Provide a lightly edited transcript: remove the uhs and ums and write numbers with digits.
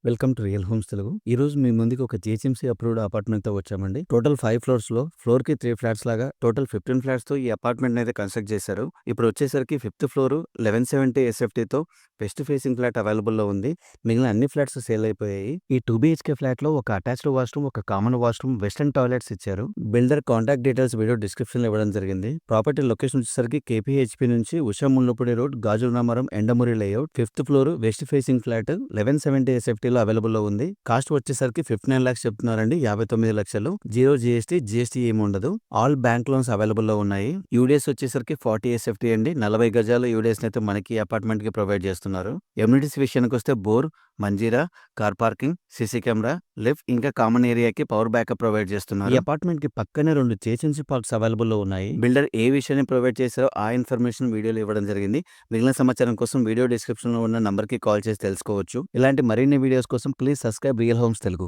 Welcome to real homes Telugu. ఈ రోజు మీ ముందుకి ఒక జిహెచ్ఎంసీ అప్రూవ్డ్ అపార్ట్మెంట్ తో వచ్చామండి. టోటల్ 5 ఫ్లోర్స్ లో ఫ్లోర్ కి 3 ఫ్లాట్స్ లాగా టోటల్ 15 ఫ్లాట్స్ తో ఈ అపార్ట్మెంట్ అయితే కన్స్ట్రక్ట్ చేశారు. ఇప్పుడు వచ్చేసరికి 5th ఫ్లోర్ 1170 ఎస్ఎఫ్టీ తో వెస్ట్ ఫేసింగ్ ఫ్లాట్ అవైలబుల్ లో ఉంది. మిగిలిన అన్ని ఫ్లాట్స్ సేల్ అయిపోయాయి. ఈ 2 బిహెచ్కే ఫ్లాట్ లో ఒక అటాచ్డ్ వాష్రూమ్, ఒక కామన్ వాష్రూమ్, వెస్టర్న్ టాయిలెట్స్ ఇచ్చారు. Builder contact details video description లో ఇవ్వడం జరిగింది. ప్రాపర్టీ లొకేషన్ వచ్చేసరికి కేపీహెచ్పీ నుంచి Usha Mullapudi road, Gajularamaram, Yandamuri layout. 5th floor west facing flat 1170 SFT available లో ఉంది. కాస్ట్ వచ్చేసరికి 59 lakhs చెప్తున్నారండి. 59 లక్షలు. 0 జిఎస్టీ ఏమి ఉండదు. ఆల్ బ్యాంక్ లోన్స్ అవైలబుల్ లో ఉన్నాయి. యూడిఎస్ వచ్చేసరికి 40 ఎస్ఎఫ్టీ అండి. 40 గజాల యూడిఎస్ అయితే మనకి అపార్ట్మెంట్ కి ప్రొవైడ్ చేస్తున్నారు. ఎమ్యూనిటీస్ విషయానికి వస్తే bore, Manjira, car parking, CC camera, lift ఇంకా కామన్ ఏరియాకి పవర్ బ్యాకప్ ప్రొవైడ్ చేస్తున్నారు. ఈ అపార్ట్మెంట్ కి పక్కనే 2 జిహెచ్ఎంసీ పార్క్స్ అవైలబుల్ లో ఉన్నాయి. బిల్డర్ ఏ విషయాన్ని ప్రొవైడ్ చేశారో ఆ ఇన్ఫర్మేషన్ వీడియోలో ఇవ్వడం జరిగింది. మిగిలిన సమాచారం కోసం వీడియో డిస్క్రిప్షన్ లో ఉన్న నంబర్ కి కాల్ చేసి తెలుసుకోవచ్చు. ఇలాంటి మరిన్ని వీడియోస్ కోసం please subscribe real homes Telugu.